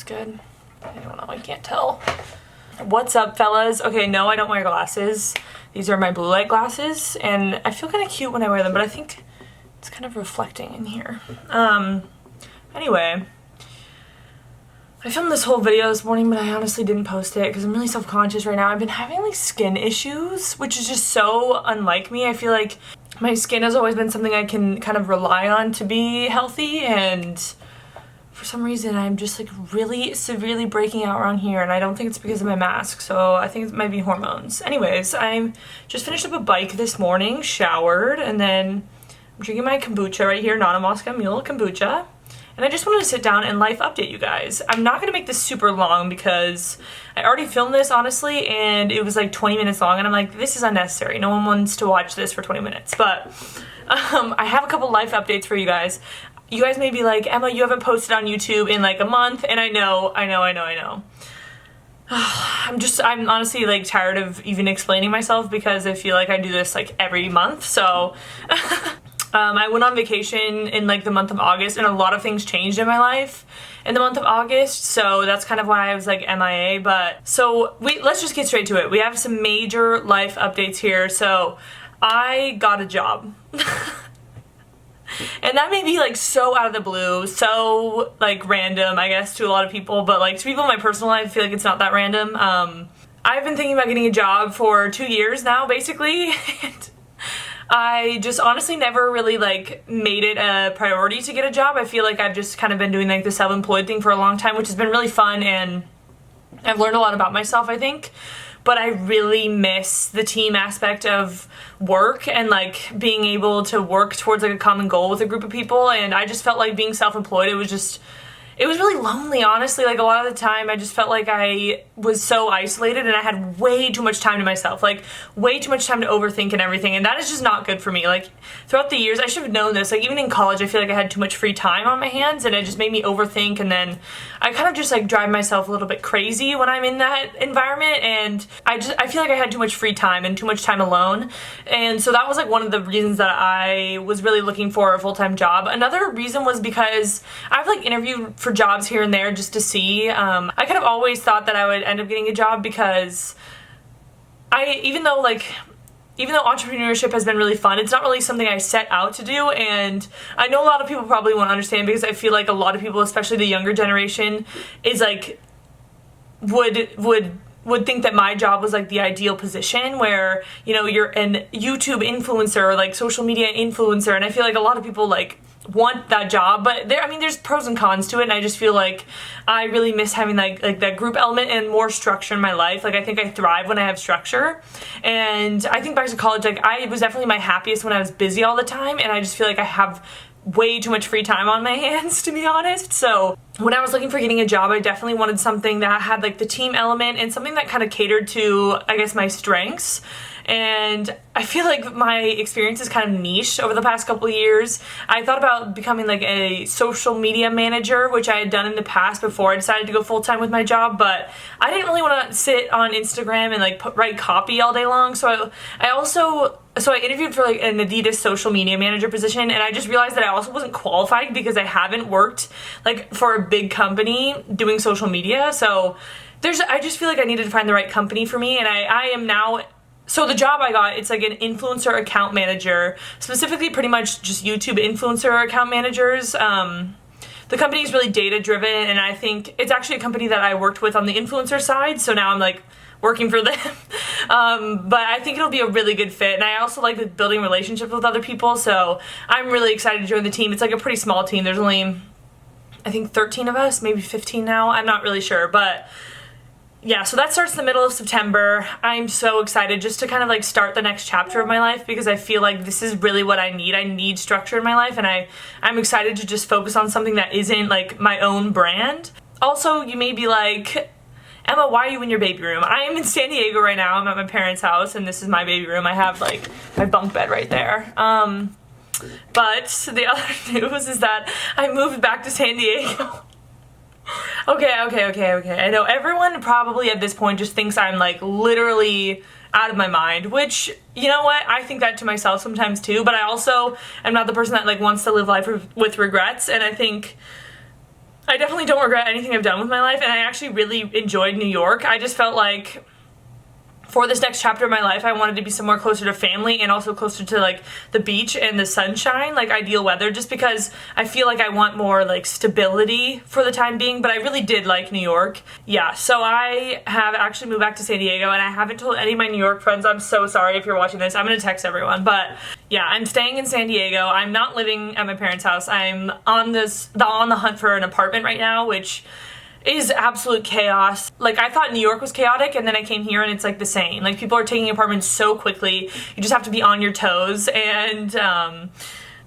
good. I don't know, I can't tell. What's up, fellas? Okay, no, I don't wear glasses. These are my blue light glasses, and I feel kind of cute when I wear them, but I think it's kind of reflecting in here. Anyway, I filmed this whole video this morning, but I honestly didn't post it because I'm really self-conscious right now. I've been having like skin issues, which is just so unlike me. I feel like my skin has always been something I can kind of rely on to be healthy, and for some reason I'm just like really severely breaking out around here, and I don't think it's because of my mask, so I think it might be hormones. Anyways, I just finished up a bike this morning, showered, and then I'm drinking my kombucha right here, not a Moscow Mule kombucha. And I just wanted to sit down and life update you guys. I'm not going to make this super long because I already filmed this, honestly, and it was like 20 minutes long, and I'm like, this is unnecessary. No one wants to watch this for 20 minutes. But I have a couple life updates for you guys. You guys may be like, Emma, you haven't posted on YouTube in like a month, and I know. I'm honestly like tired of even explaining myself because I feel like I do this like every month, so I went on vacation in like the month of August, and a lot of things changed in my life in the month of August, so that's kind of why I was like MIA. But so let's just get straight to it. We have some major life updates here. So I got a job. And that may be like so out of the blue, so like random, I guess, to a lot of people, but like to people in my personal life, I feel like it's not that random. I've been thinking about getting a job for 2 years now, basically, and I just honestly never really like made it a priority to get a job. I feel like I've just kind of been doing like the self-employed thing for a long time, which has been really fun, and I've learned a lot about myself, I think. But I really miss the team aspect of work and like being able to work towards like a common goal with a group of people. And I just felt like being self-employed, it was really lonely, honestly. Like a lot of the time I just felt like I was so isolated and I had way too much time to myself, like way too much time to overthink and everything, and that is just not good for me. Like throughout the years, I should have known this, like even in college, I feel like I had too much free time on my hands, and it just made me overthink, and then I kind of just like drive myself a little bit crazy when I'm in that environment, and I feel like I had too much free time and too much time alone. And so that was like one of the reasons that I was really looking for a full-time job. Another reason was because I've like interviewed for jobs here and there just to see. I kind of always thought that I would end up getting a job because even though entrepreneurship has been really fun, it's not really something I set out to do, and I know a lot of people probably won't understand because I feel like a lot of people, especially the younger generation, is like would think that my job was like the ideal position where, you know, you're an YouTube influencer or like social media influencer, and I feel like a lot of people like want that job, but there's pros and cons to it, and I just feel like I really miss having like that group element and more structure in my life. Like I think I thrive when I have structure, and I think back to college, like I was definitely my happiest when I was busy all the time, and I just feel like I have way too much free time on my hands, to be honest. So when I was looking for getting a job, I definitely wanted something that had like the team element and something that kind of catered to, I guess, my strengths. And I feel like my experience is kind of niche over the past couple of years. I thought about becoming like a social media manager, which I had done in the past before I decided to go full-time with my job, but I didn't really want to sit on Instagram and like write copy all day long. So I interviewed for like an Adidas social media manager position, and I just realized that I also wasn't qualified because I haven't worked like for a big company doing social media. So I just feel like I needed to find the right company for me, and I am now. So the job I got, it's like an influencer account manager, specifically pretty much just YouTube influencer account managers. The company is really data driven, and I think it's actually a company that I worked with on the influencer side, so now I'm like working for them. But I think it'll be a really good fit, and I also like building relationships with other people, so I'm really excited to join the team. It's like a pretty small team. There's only, I think, 13 of us, maybe 15 now. I'm not really sure, but yeah, so that starts in the middle of September. I'm so excited just to kind of like start the next chapter of my life because I feel like this is really what I need. I need structure in my life, and I'm excited to just focus on something that isn't like my own brand. Also, you may be like, Emma, why are you in your baby room? I am in San Diego right now. I'm at my parents' house, and this is my baby room. I have like my bunk bed right there. But the other news is that I moved back to San Diego. Okay. I know everyone probably at this point just thinks I'm like literally out of my mind, which, you know what, I think that to myself sometimes too, but I also am not the person that like wants to live life with regrets, and I think I definitely don't regret anything I've done with my life, and I actually really enjoyed New York. I just felt like for this next chapter of my life, I wanted to be somewhere closer to family and also closer to like the beach and the sunshine, like ideal weather, just because I feel like I want more like stability for the time being, but I really did like New York. Yeah, so I have actually moved back to San Diego, and I haven't told any of my New York friends. I'm so sorry if you're watching this. I'm gonna text everyone, but yeah, I'm staying in San Diego. I'm not living at my parents' house. I'm on the hunt for an apartment right now, which is absolute chaos. Like, I thought New York was chaotic, and then I came here and it's like the same. Like, people are taking apartments so quickly. You just have to be on your toes, and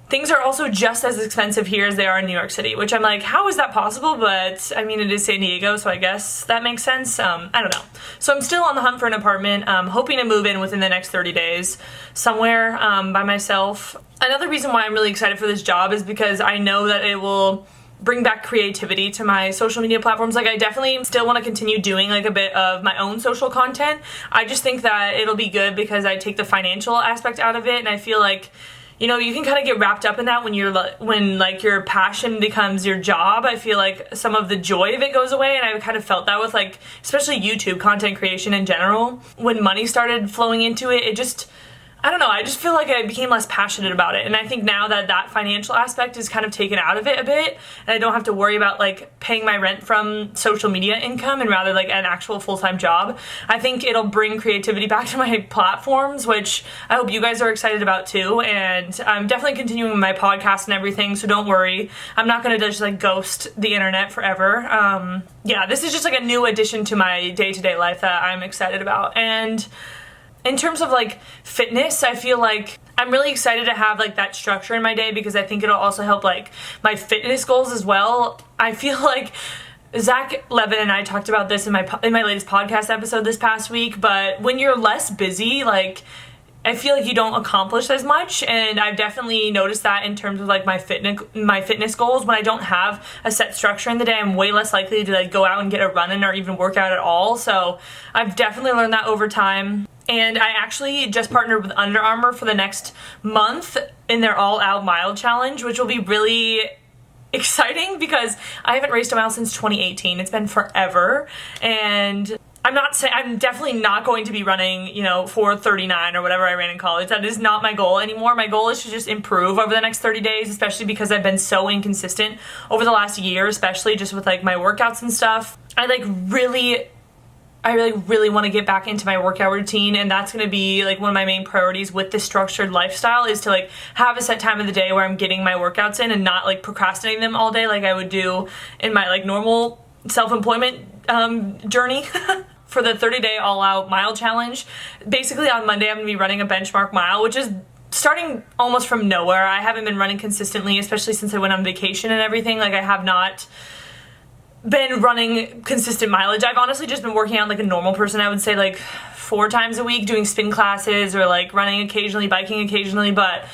things are also just as expensive here as they are in New York City, which I'm like, how is that possible? But I mean, it is San Diego, so I guess that makes sense. I don't know. So I'm still on the hunt for an apartment, hoping to move in within the next 30 days somewhere by myself. Another reason why I'm really excited for this job is because I know that it will bring back creativity to my social media platforms. Like, I definitely still want to continue doing like a bit of my own social content. I just think that it'll be good because I take the financial aspect out of it, and I feel like, you know, you can kind of get wrapped up in that when like your passion becomes your job. I feel like some of the joy of it goes away, and I kind of felt that with like, especially YouTube content creation in general. When money started flowing into it, it just, I don't know, I just feel like I became less passionate about it. And I think now that that financial aspect is kind of taken out of it a bit, and I don't have to worry about like paying my rent from social media income and rather like an actual full-time job, I think it'll bring creativity back to my platforms, which I hope you guys are excited about too. And I'm definitely continuing my podcast and everything, so don't worry. I'm not gonna just like ghost the internet forever. Yeah, this is just like a new addition to my day-to-day life that I'm excited about. And in terms of like fitness, I feel like I'm really excited to have like that structure in my day, because I think it'll also help like my fitness goals as well. I feel like Zach Levin and I talked about this in my latest podcast episode this past week, but when you're less busy, like, I feel like you don't accomplish as much, and I've definitely noticed that in terms of like my fitness goals. When I don't have a set structure in the day, I'm way less likely to like go out and get a run in or even work out at all. So I've definitely learned that over time. And I actually just partnered with Under Armour for the next month in their All Out Mile Challenge, which will be really exciting because I haven't raced a mile since 2018. It's been forever, and I'm definitely not going to be running, you know, 4:39 or whatever I ran in college. That is not my goal anymore. My goal is to just improve over the next 30 days, especially because I've been so inconsistent over the last year, especially just with like my workouts and stuff. I really want to get back into my workout routine, and that's going to be like one of my main priorities with this structured lifestyle, is to like have a set time of the day where I'm getting my workouts in and not like procrastinating them all day like I would do in my like normal self-employment journey. For the 30-day all-out mile challenge, basically on Monday I'm going to be running a benchmark mile, which is starting almost from nowhere. I haven't been running consistently, especially since I went on vacation and everything. Like, I have not been running consistent mileage. I've honestly just been working out like a normal person. I would say like 4 times a week, doing spin classes or like running occasionally, biking occasionally. But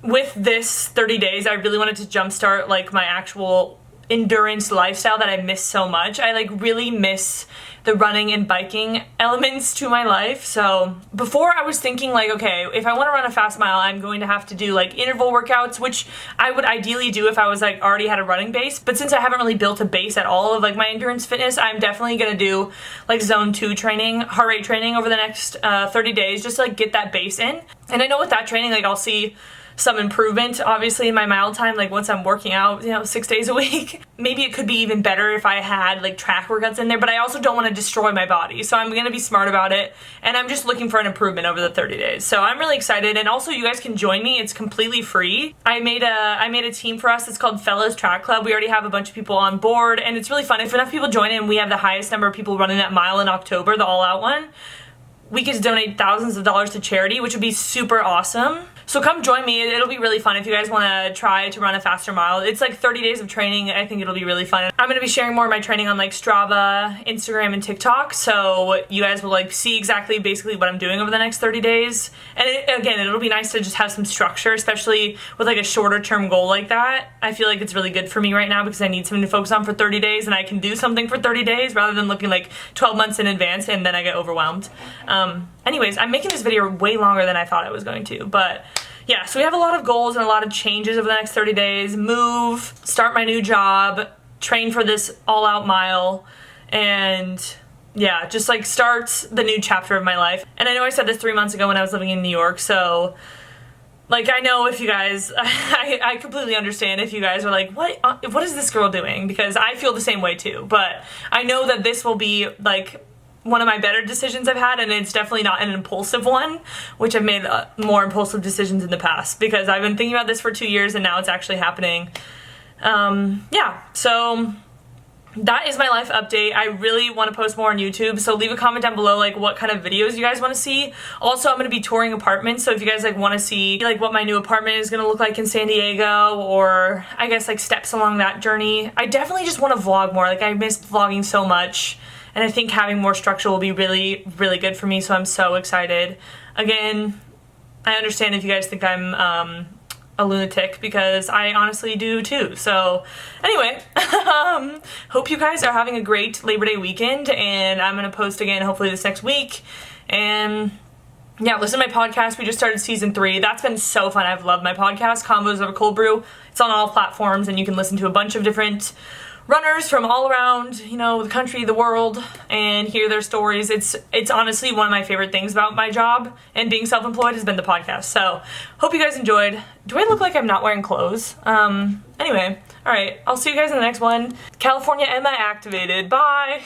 with this 30 days, I really wanted to jumpstart like my actual endurance lifestyle that I miss so much. I like really miss the running and biking elements to my life. So before, I was thinking like, okay, if I want to run a fast mile, I'm going to have to do like interval workouts, which I would ideally do if I was like already had a running base. But since I haven't really built a base at all of like my endurance fitness, I'm definitely going to do like zone 2 training, heart rate training over the next 30 days, just to like get that base in. And I know with that training, like I'll see some improvement obviously in my mile time, like once I'm working out, you know, 6 days a week. Maybe it could be even better if I had like track workouts in there, but I also don't want to destroy my body, so I'm gonna be smart about it, and I'm just looking for an improvement over the 30 days. So I'm really excited, and also you guys can join me. It's completely free. I made a team for us. It's called Fellows Track Club. We already have a bunch of people on board, and it's really fun. If enough people join in, we have the highest number of people running that mile in October, the all-out one. We get to donate thousands of dollars to charity, which would be super awesome. So come join me. It'll be really fun if you guys want to try to run a faster mile. It's like 30 days of training. I think it'll be really fun. I'm going to be sharing more of my training on like Strava, Instagram, and TikTok, so you guys will like see exactly basically what I'm doing over the next 30 days. And again, it'll be nice to just have some structure, especially with like a shorter term goal like that. I feel like it's really good for me right now because I need something to focus on for 30 days, and I can do something for 30 days rather than looking like 12 months in advance and then I get overwhelmed. Anyways, I'm making this video way longer than I thought I was going to, but yeah, so we have a lot of goals and a lot of changes over the next 30 days. Move, start my new job, train for this all-out mile, and yeah, just like starts the new chapter of my life. And I know I said this 3 months ago when I was living in New York, so like I know if you guys, I completely understand if you guys are like, what is this girl doing? Because I feel the same way too, but I know that this will be like one of my better decisions I've had, and it's definitely not an impulsive one, which I've made more impulsive decisions in the past because I've been thinking about this for 2 years and now it's actually happening. Yeah, so that is my life update. I really want to post more on YouTube, so leave a comment down below like what kind of videos you guys want to see. Also, I'm going to be touring apartments, so if you guys like want to see like what my new apartment is going to look like in San Diego, or I guess like steps along that journey. I definitely just want to vlog more. Like I miss vlogging so much. And I think having more structure will be really, really good for me, so I'm so excited. Again, I understand if you guys think I'm a lunatic, because I honestly do too. So anyway, hope you guys are having a great Labor Day weekend, and I'm going to post again hopefully this next week. And yeah, listen to my podcast. We just started season 3. That's been so fun. I've loved my podcast, Convos Over Cold Brew. It's on all platforms, and you can listen to a bunch of different runners from all around, you know, the country, the world, and hear their stories. It's honestly one of my favorite things about my job and being self-employed has been the podcast. So hope you guys enjoyed. Do I look like I'm not wearing clothes? Anyway, all right, I'll see you guys in the next one. California Emma activated. Bye.